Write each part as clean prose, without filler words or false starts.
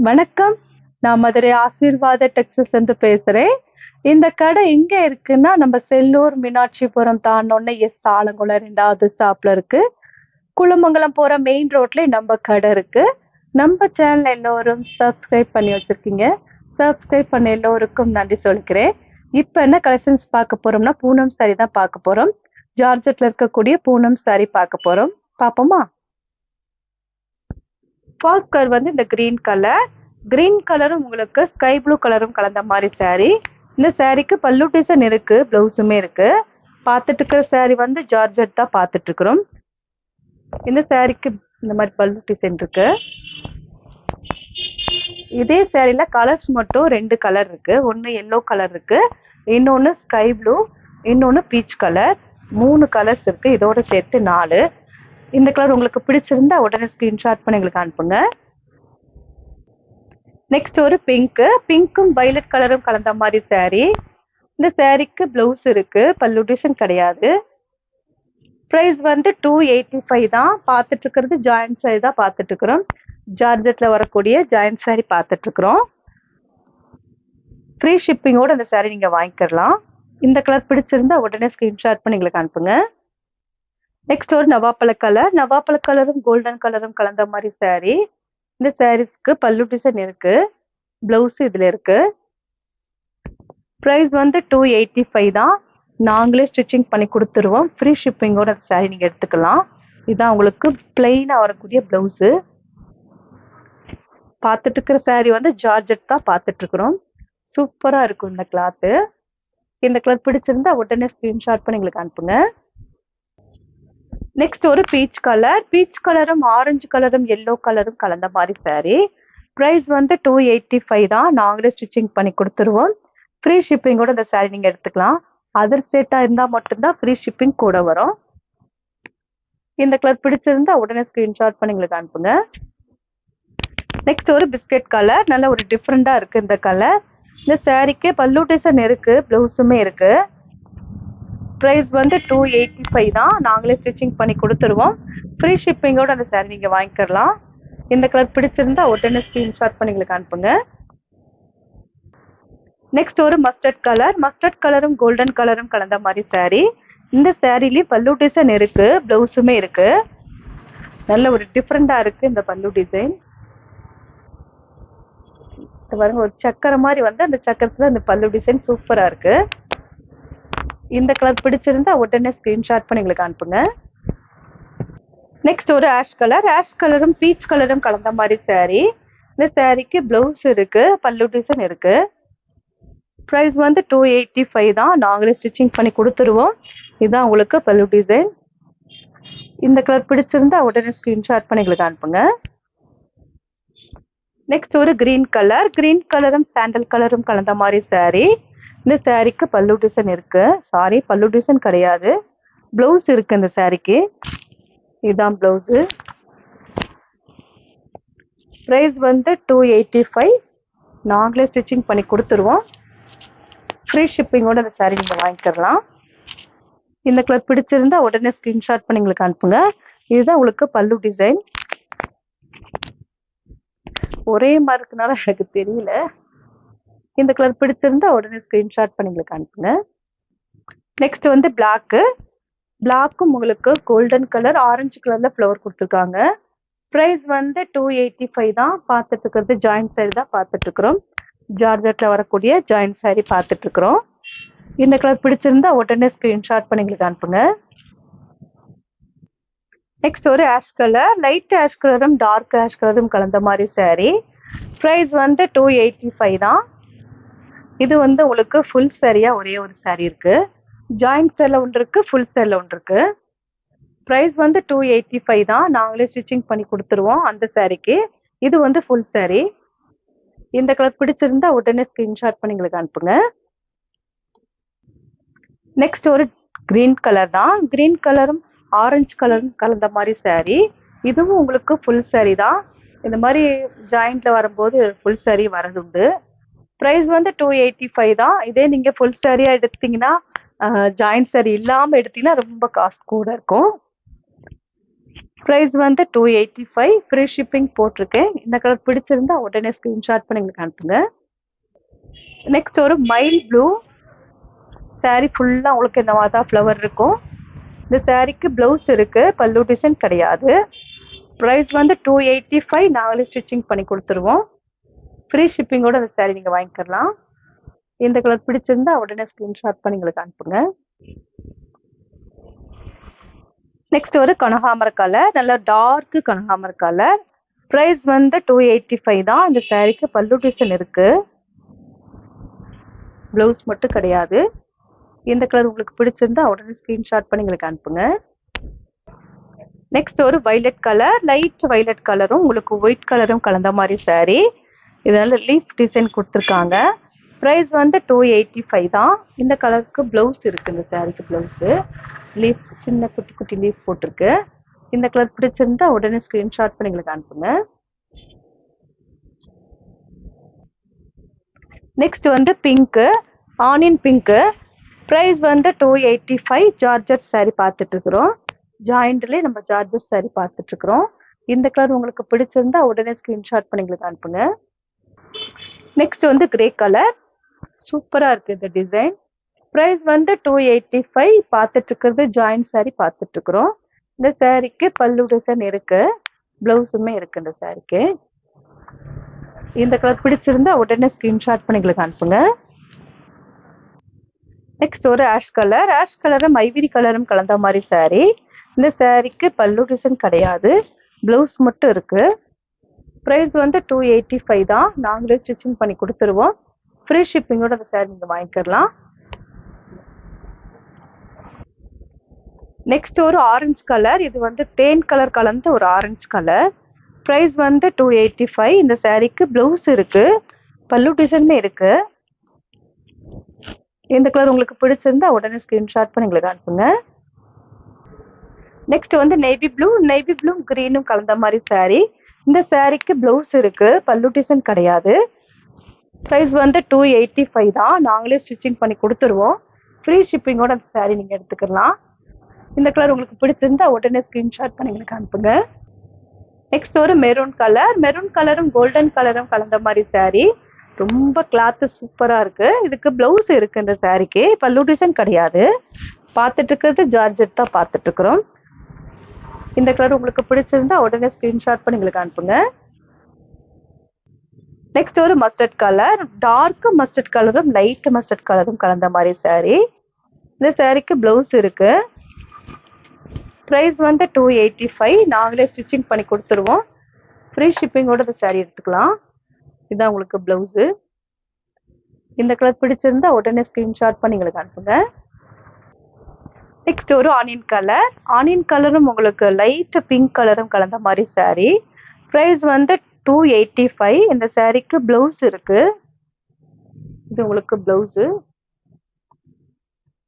வணக்கம். நான் மதுரை ஆசீர்வாத டெக்ஸ்டைல்ஸ்ல இருந்து பேசுறேன். இந்த கடை எங்க இருக்குன்னா, நம்ம செல்லூர் மீனாட்சிபுரம் தாண்டுனோனே ஆலங்குளம் 2வது ஸ்டாப்ல இருக்கு. குளமங்கலம் போற மெயின் ரோட்ல நம்ம கடை இருக்கு. நம்ம சேனல் எல்லோரும் சப்ஸ்கிரைப் பண்ணி வச்சிருக்கீங்க. சப்ஸ்கிரைப் பண்ண எல்லோருக்கும் நன்றி சொல்லிக்கிறேன். இப்ப என்ன கலெக்ஷன்ஸ் பார்க்க போறோம்னா, பூனம் சாரி தான் பார்க்க போறோம். ஜார்ஜெட்ல இருக்கக்கூடிய பூனம் சாரி பார்க்க போறோம். பாப்போமா? ஃபர்ஸ்ட் கலர் வந்து இந்த கிரீன் கலரும் உங்களுக்கு ஸ்கை ப்ளூ கலரும் கலந்த மாதிரி saree. இந்த சாரிக்கு பல்லு டிசைன் இருக்கு, பிளவுஸுமே இருக்கு. பார்த்துட்டு இருக்கிற saree வந்து ஜார்ஜெட் தான் பார்த்துட்டு இருக்கிறோம். இந்த சாரிக்கு இந்த மாதிரி பல்லு டிசைன் இருக்கு. இதே சாரில கலர்ஸ் மட்டும் 2 கலர் இருக்கு. ஒன்னு எல்லோ கலர் இருக்கு, இன்னொன்னு ஸ்கை ப்ளூ, இன்னொன்னு பீச் கலர். 3 கலர்ஸ் இருக்கு. இதோட சேர்த்து 4. இந்த கலர் உங்களுக்கு பிடிச்சிருந்தா உடனே ஸ்கிரீன்ஷாட் பண்ணி எங்களுக்கு அனுப்புங்க. நெக்ஸ்ட் ஒரு பிங்க்கும் வயலட் கலரும் கலந்த மாதிரி saree. இந்த சாரிக்கு பிளவுஸ் இருக்கு, பல்லு டிசைன் கிடையாது. பிரைஸ் வந்து 285 தான். பார்த்துட்டு இருக்கிறது ஜாயிண்ட் saree தான் பார்த்துட்டு இருக்கிறோம். ஜார்ஜெட்ல வரக்கூடிய ஜாயிண்ட் saree பார்த்துட்டு இருக்கிறோம். ஃப்ரீ ஷிப்பிங்கோட அந்த saree நீங்க வாங்கிக்கலாம். இந்த கலர் பிடிச்சிருந்தா உடனே ஸ்கிரீன்ஷாட் பண்ணி எங்களுக்கு அனுப்புங்க. நெக்ஸ்ட் ஒரு நவாப்பழ கலரும் கோல்டன் கலரும் கலந்த மாதிரி saree. இந்த சாரீஸ்க்கு பல்லு டிசைன் இருக்கு, பிளவுஸ் இதுல இருக்கு. பிரைஸ் வந்து 285 தான். நாங்களே ஸ்டிச்சிங் பண்ணி கொடுத்துருவோம். ஃப்ரீ ஷிப்பிங்கோட அந்த saree நீங்க எடுத்துக்கலாம். இதான் உங்களுக்கு பிளெயினா வரக்கூடிய பிளவுஸ். பார்த்துட்டு இருக்கிற saree வந்து ஜார்ஜெட் தான் பார்த்துட்டு இருக்கிறோம். சூப்பரா இருக்கும் இந்த கிளாத்து. இந்த கலர் பிடிச்சிருந்தா உடனே ஸ்கிரீன்ஷாட் பண்ணி எங்களுக்கு அனுப்புங்க. நெக்ஸ்ட் ஒரு பீச் கலரும் ஆரஞ்சு கலரும் எல்லோ கலரும் கலந்த மாதிரி saree. பிரைஸ் வந்து 285 தான். நாங்களே ஸ்டிச்சிங் பண்ணி கொடுத்துருவோம். ஃப்ரீ ஷிப்பிங்கோட இந்த saree நீங்க எடுத்துக்கலாம். அதர் ஸ்டேட்டா இருந்தா மட்டும்தான் ஃப்ரீ ஷிப்பிங் கூட வரும். இந்த கலர் பிடிச்சிருந்தா உடனே ஸ்கிரீன்ஷாட் பண்ணி எங்களுக்கு அனுப்புங்க. நெக்ஸ்ட் ஒரு பிஸ்கட் கலர், நல்ல ஒரு டிஃப்ரெண்டா இருக்கு இந்த கலர். இந்த சாரிக்கு பல்லு டிசைன் இருக்கு, பிளவுஸுமே இருக்கு. பிரைஸ் வந்து 285 தான். நாங்களே ஸ்டிச்சிங் பண்ணி கொடுத்துருவோம். ஃப்ரீ ஷிப்பிங்கோட அந்த saree நீங்க வாங்கிக்கலாம். இந்த கலர் பிடிச்சிருந்தா உடனே ஸ்கிரீன்ஷாட் பண்ணி எங்களுக்கு அனுப்புங்க. நெக்ஸ்ட் ஒரு மஸ்டர்ட் கலரும் கோல்டன் கலரும் கலந்த மாதிரி saree. இந்த சாரிலயும் பல்லு டிசைன் இருக்கு, பிளவுஸுமே இருக்கு. நல்ல ஒரு டிஃப்ரெண்டா இருக்கு இந்த பல்லு டிசைன். பாருங்க, ஒரு சக்கரை மாதிரி வந்து அந்த சக்கரத்துல அந்த பல்லு டிசைன் சூப்பரா இருக்கு. இந்த கலர் பிடிச்சிருந்தா உடனே ஸ்கிரீன்ஷாட் பண்ணி எங்களுக்கு அனுப்புங்க. நெக்ஸ்ட் ஒரு ஆஷ் கலரும் பீச் கலரும் கலந்த மாதிரி saree. இந்த சாரிக்கு பிளவுஸ் இருக்கு, பல்லு டிசைன் இருக்கு. பிரைஸ் வந்து 285 தான். நாங்களே ஸ்டிச்சிங் பண்ணி கொடுத்துருவோம். இதுதான் உங்களுக்கு பல்லு டிசைன். இந்த கலர் பிடிச்சிருந்தா உடனே ஸ்கிரீன்ஷாட் பண்ணி எங்களுக்கு அனுப்புங்க. நெக்ஸ்ட் ஒரு கிரீன் கலரும் சாண்டல் கலரும் கலந்த மாதிரி saree. இந்த சாரிக்கு பல்லு டிசைன் இருக்கு, பல்லு டிசைன் கிடையாது, பிளவுஸ் இருக்கு இந்த சாரிக்கு. இதுதான் பிளவுஸ். பிரைஸ் வந்து 285. நாங்களே ஸ்டிச்சிங் பண்ணி கொடுத்துருவோம். ஃப்ரீ ஷிப்பிங்கோட அந்த saree நீங்க வாங்கிக்கலாம். இந்த கலர் பிடிச்சிருந்தா உடனே ஸ்கிரீன்ஷாட் பண்ணி எங்களுக்கு அனுப்புங்க. இதுதான் உங்களுக்கு பல்லு டிசைன். ஒரே மாதிரி இருக்கனால எனக்கு தெரியல. இந்த கலர் பிடிச்சிருந்தா உடனே ஸ்கிரீன்ஷாட் பண்ணி எங்களுக்கு அனுப்புங்க. நெக்ஸ்ட் வந்து பிளாக்கும் உங்களுக்கு கோல்டன் கலர், ஆரஞ்சு கலர்ல ஃப்ளவர் கொடுத்துருக்காங்க. பிரைஸ் வந்து 285 தான். பார்த்துட்டு இருக்கிறது ஜாயிண்ட் saree தான் பார்த்துட்டு இருக்கிறோம். ஜார்ஜெட்ல வரக்கூடிய ஜாயிண்ட் saree பார்த்துட்டு இருக்கிறோம். இந்த கலர் பிடிச்சிருந்தா உடனே ஸ்கிரீன்ஷாட் பண்ணி எங்களுக்கு அனுப்புங்க. நெக்ஸ்ட் ஒரு லைட் ஆஷ் கலரும் டார்க் ஆஷ் கலரும் கலந்த மாதிரி saree. பிரைஸ் வந்து 285 தான். இது வந்து உங்களுக்கு ஃபுல் சாரியா ஒரே ஒரு saree இருக்கு. ஜாயிண்ட் சேரில் ஒன்று இருக்கு, ஃபுல் சேரில் ஒன்று இருக்கு. பிரைஸ் வந்து 285 தான். நாங்களே ஸ்டிச்சிங் பண்ணி கொடுத்துருவோம் அந்த சாரிக்கு. இது வந்து ஃபுல் saree. இந்த கலர் பிடிச்சிருந்தா உடனே ஸ்கிரீன்ஷாட் பண்ணி எங்களுக்கு அனுப்புங்க. நெக்ஸ்ட் ஒரு கிரீன் கலரும் ஆரஞ்சு கலரும் கலந்த மாதிரி saree. இதுவும் உங்களுக்கு ஃபுல் saree தான். இந்த மாதிரி ஜாயிண்ட்ல வரும்போது ஃபுல் saree வரதுண்டு. பிரைஸ் வந்து 285 தான். இதே நீங்க ஃபுல் சாரியா எடுத்தீங்கன்னா, ஜாயிண்ட் saree இல்லாம எடுத்தீங்கன்னா ரொம்ப காஸ்ட் கூட இருக்கும். ப்ரைஸ் வந்து 285. ஃப்ரீ ஷிப்பிங் போட்டிருக்கேன். இந்த கலர் பிடிச்சிருந்தா உடனே ஸ்க்ரீன்ஷாட் பண்ணி எங்களுக்கு அனுப்புங்க. நெக்ஸ்ட் ஒரு மைல் ப்ளூ saree ஃபுல்லாக உங்களுக்கு இந்த மாதிரி தான் ஃப்ளவர் இருக்கும். இந்த சாரீக்கு ப்ளவுஸ் இருக்கு, பல்லு டிசைன் கிடையாது. ப்ரைஸ் வந்து 285. நாங்களே ஸ்டிச்சிங் பண்ணி கொடுத்துருவோம். ஃப்ரீ ஷிப்பிங்கோட அந்த சாரீ நீங்கள் வாங்கிக்கலாம். இந்த கலர் பிடிச்சிருந்தா உடனே ஸ்க்ரீன்ஷாட் பண்ணி எங்களுக்கு அனுப்புங்க. நெக்ஸ்ட் ஒரு கனகாமர கலர், நல்ல டார்க் கனகாமர கலர். ப்ரைஸ் வந்து 285 தான். இந்த சாரீக்கு பல்லு டிசைன் இருக்கு, ப்ளவுஸ் மட்டும் கிடையாது. இந்த கலர் உங்களுக்கு பிடிச்சிருந்தா உடனே ஸ்க்ரீன்ஷாட் பண்ணி எங்களுக்கு அனுப்புங்க. நெக்ஸ்ட் ஒரு வைலட் கலர், லைட் வைலட் கலரும் உங்களுக்கு ஒயிட் கலரும் கலந்த மாதிரி சாரீ. இதனால லீஃப் டிசைன் கொடுத்துருக்காங்க. ப்ரைஸ் வந்து 285 தான். இந்த கலருக்கு ப்ளவுஸ் இருக்கு. இந்த சாரீக்கு ப்ளவுஸு லீஃப், சின்ன குட்டி குட்டி லீஃப் போட்டிருக்கு. இந்த கலர் பிடிச்சிருந்தா உடனே ஸ்க்ரீன்ஷாட் பண்ணி எங்களுக்கு அனுப்புங்க. நெக்ஸ்ட் வந்து பிங்க்கு, ஆனியன் பிங்க்கு. ப்ரைஸ் வந்து 285. ஜார்ஜட் சாரீ பார்த்துட்டு இருக்கிறோம். ஜாயிண்ட்லேயே நம்ம ஜார்ஜட் சாரீ பார்த்துட்டு இருக்கிறோம். இந்த கலர் உங்களுக்கு பிடிச்சிருந்தா உடனே ஸ்க்ரீன்ஷாட் பண்ணி எங்களுக்கு அனுப்புங்க. நெக்ஸ்ட் வந்து கிரே கலர், சூப்பராக இருக்குது இந்த டிசைன். ப்ரைஸ் வந்து 285. பார்த்துட்டு இருக்கிறது ஜாயிண்ட் சாரீ பார்த்துட்டு இருக்கிறோம். இந்த சாரீக்கு பல்லு டிசைன் இருக்கு, ப்ளவுஸுமே இருக்கு இந்த சாரீக்கு. இந்த கலர் பிடிச்சிருந்தா உடனே ஸ்க்ரீன்ஷாட் பண்ணி எங்களுக்கு அனுப்புங்க. நெக்ஸ்ட் ஒரு ஆஷ் கலர், ஆஷ் கலரும் ஐவரி கலரும் கலந்த மாதிரி சாரீ. இந்த சாரீக்கு பல்லு டிசைன் கிடையாது, ப்ளவுஸ் மட்டும் இருக்கு. ப்ரைஸ் வந்து 285 தான். நாங்களே ஸ்டிச்சிங் பண்ணி கொடுத்துருவோம். ஃப்ரீ ஷிப்பிங்கோட அந்த சாரீ நீங்கள் வாங்கிக்கலாம். நெக்ஸ்ட் ஒரு ஆரஞ்சு கலர், இது வந்து தேன் கலர் கலந்த ஒரு ஆரஞ்சு கலர். ப்ரைஸ் வந்து 285. இந்த சாரீக்கு ப்ளவுஸ் இருக்கு, பல்லு டிசைனுமே இருக்கு. இந்த கலர் உங்களுக்கு பிடிச்சிருந்தா உடனே ஸ்க்ரீன்ஷாட் பண்ணி எங்களுக்கு அனுப்புங்க. நெக்ஸ்ட் வந்து நேவி ப்ளூ, நேவி ப்ளூ கிரீனும் கலந்த மாதிரி சாரீ. இந்த சாரீக்கு ப்ளவுஸ் இருக்கு, பல்லு டிசைன் கிடையாது. ப்ரைஸ் வந்து 285 தான். நாங்களே ஸ்டிச்சிங் பண்ணி கொடுத்துருவோம். ஃப்ரீ ஷிப்பிங்கோட அந்த சாரீ நீங்கள் எடுத்துக்கலாம். இந்த கலர் உங்களுக்கு பிடிச்சிருந்தா உடனே ஸ்க்ரீன்ஷாட் பண்ணி எங்களுக்கு அனுப்புங்க. நெக்ஸ்ட் ஒரு மெரூன் கலர், மெரூன் கலரும் கோல்டன் கலரும் கலந்த மாதிரி சாரீ. ரொம்ப கிளாத்து சூப்பராக இருக்கு. இதுக்கு ப்ளவுஸ் இருக்கு, இந்த சாரீக்கு பல்லு டிசைன் கிடையாது. பார்த்துட்டு இருக்கிறது ஜார்ஜெட் தான் பார்த்துட்டு இருக்கிறோம். இந்த கலர் உங்களுக்கு பிடிச்சிருந்தா உடனே ஸ்க்ரீன்ஷாட் பண்ணி எங்களுக்கு அனுப்புங்க. நெக்ஸ்ட் ஒரு மஸ்டர்ட் கலர், டார்க் மஸ்டர்ட் கலரும் லைட் மஸ்டர்ட் கலரும் கலந்த மாதிரி சாரீ. இந்த சாரீக்கு ப்ளவுஸ் இருக்கு. ப்ரைஸ் வந்து 285. நாங்களே ஸ்டிச்சிங் பண்ணி கொடுத்துருவோம். ஃப்ரீ ஷிப்பிங்கோட இந்த சாரீ எடுத்துக்கலாம். இதுதான் உங்களுக்கு ப்ளவுஸு. இந்த கலர் பிடிச்சிருந்தா உடனே ஸ்க்ரீன்ஷாட் பண்ணி எங்களுக்கு அனுப்புங்க. நெக்ஸ்ட் ஒரு ஆனியன் கலர், ஆனியன் கலரும் உங்களுக்கு லைட் பிங்க் கலரும் கலந்த மாதிரி சாரீ. ப்ரைஸ் வந்து 285. இந்த சாரீக்கு ப்ளவுஸ் இருக்கு. இது உங்களுக்கு ப்ளவுஸு,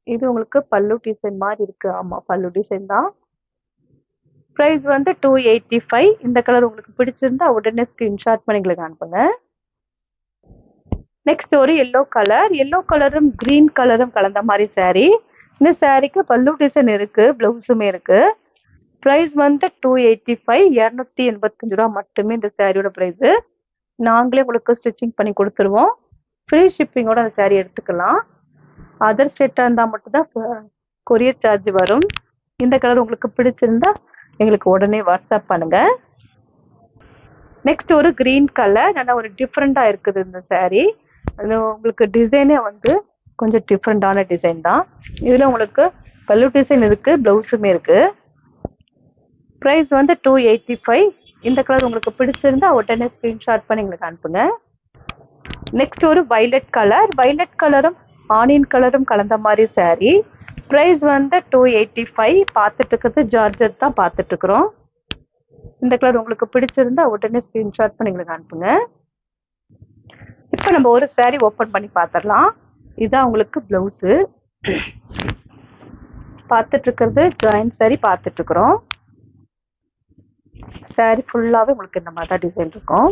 இது உங்களுக்கு பல்லு டிசைன் மாதிரி இருக்கு. ஆமாம், பல்லு டிசைன் தான். ப்ரைஸ் வந்து 285. இந்த கலர் உங்களுக்கு பிடிச்சிருந்தா உடனே ஸ்க்ரீன்ஷாட் பண்ணி எங்களுக்கு அனுப்புங்க. நெக்ஸ்ட் ஒரு எல்லோ கலர், எல்லோ கலரும் கிரீன் கலரும் கலந்த மாதிரி சாரீ. இந்த சாரீக்கு பல்லு டிசைன் இருக்கு, ப்ளவுஸுமே இருக்கு. ப்ரைஸ் வந்து 285. 285 ரூபா மட்டுமே இந்த சாரியோட ப்ரைஸு. நாங்களே உங்களுக்கு ஸ்டிச்சிங் பண்ணி கொடுத்துருவோம். ஃப்ரீ ஷிப்பிங்கோட அந்த சாரீ எடுத்துக்கலாம். அதர் ஸ்டேட்டாக இருந்தால் மட்டும்தான் கொரியர் சார்ஜ் வரும். இந்த கலர் உங்களுக்கு பிடிச்சிருந்தா எங்களுக்கு உடனே வாட்ஸ்அப் பண்ணுங்க. நெக்ஸ்ட் ஒரு கிரீன் கலர், நல்லா ஒரு டிஃப்ரெண்டாக இருக்குது இந்த சாரீ. அது உங்களுக்கு டிசைனே வந்து கொஞ்சம் டிஃப்ரெண்டான டிசைன் தான். இதில் உங்களுக்கு பல்லு டிசைன் இருக்கு, ப்ளவுஸுமே இருக்கு. ப்ரைஸ் வந்து 285. இந்த கலர் உங்களுக்கு பிடிச்சிருந்தா உடனே ஸ்க்ரீன்ஷாட் பண்ணி எங்களுக்கு அனுப்புங்க. நெக்ஸ்ட் ஒரு வைலட் கலர், வைலட் கலரும் ஆனியன் கலரும் கலந்த மாதிரி சாரீ. ப்ரைஸ் வந்து 285. பார்த்துட்டு இருக்கிறது ஜார்ஜெட் தான் பார்த்துட்டு இருக்கிறோம். இந்த கலர் உங்களுக்கு பிடிச்சிருந்தா உடனே ஸ்க்ரீன்ஷாட் பண்ணி எங்களுக்கு அனுப்புங்க. இப்போ நம்ம ஒரு சாரீ ஓப்பன் பண்ணி பார்த்துடலாம். இதுதான் உங்களுக்கு ப்ளவுஸு. பார்த்துட்டு இருக்கிறது ஜாயிண்ட் சாரீ பார்த்துட்டு இருக்கிறோம். சாரீ ஃபுல்லாகவே உங்களுக்கு இந்த மாதிரி தான் டிசைன் இருக்கும்.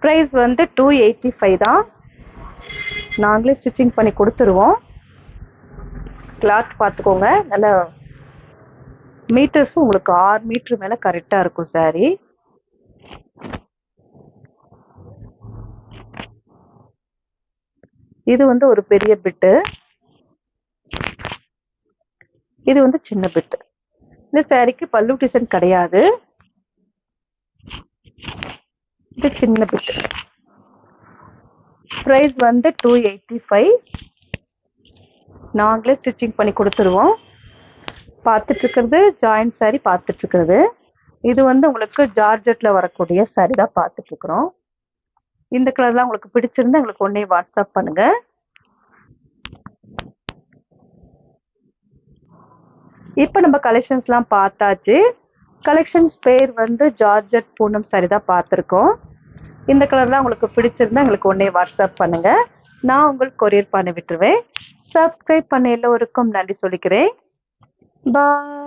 ப்ரைஸ் வந்து 285 தான். நாங்களே ஸ்டிச்சிங் பண்ணி கொடுத்துருவோம். கிளாத் பார்த்துக்கோங்க. நல்ல மீட்டர்ஸும் உங்களுக்கு 6 மீட்டர் மேல கரெக்டா இருக்கும் saree. இது வந்து ஒரு பெரிய பிட்டு, இது வந்து சின்ன பிட்டு. இந்த சாரிக்கு பல்லு டிசைன் கிடையாது. இது சின்ன பிட்டு. பிரைஸ் வந்து 285. நாங்களே ஸ்டிச்சிங் பண்ணி கொடுத்துருவோம். பார்த்துட்டு இருக்கிறது ஜாயிண்ட் சாரி பார்த்துட்டு இருக்கிறது. இது வந்து உங்களுக்கு ஜார்ஜெட்ல வரக்கூடிய சாரி தான் பார்த்துட்டு இருக்கிறோம். இந்த கலர்லாம் உங்களுக்கு பிடிச்சிருந்தா எங்களுக்கு உடனே வாட்ஸ்அப் பண்ணுங்க. இப்போ நம்ம கலெக்ஷன்ஸ்லாம் பார்த்தாச்சு. கலெக்ஷன்ஸ் பேர் வந்து ஜார்ஜெட் பூனம் சாரி தான் பார்த்துருக்கோம். இந்த கலர்லாம் உங்களுக்கு பிடிச்சிருந்தா எங்களுக்கு உடனே வாட்ஸ்அப் பண்ணுங்க. நான் உங்களுக்கு கொரியர் பண்ணி விட்டுருவேன். சப்ஸ்கிரைப் பண்ண எல்லோருக்கும் நன்றி சொல்லிக்கிறேன். பாய்.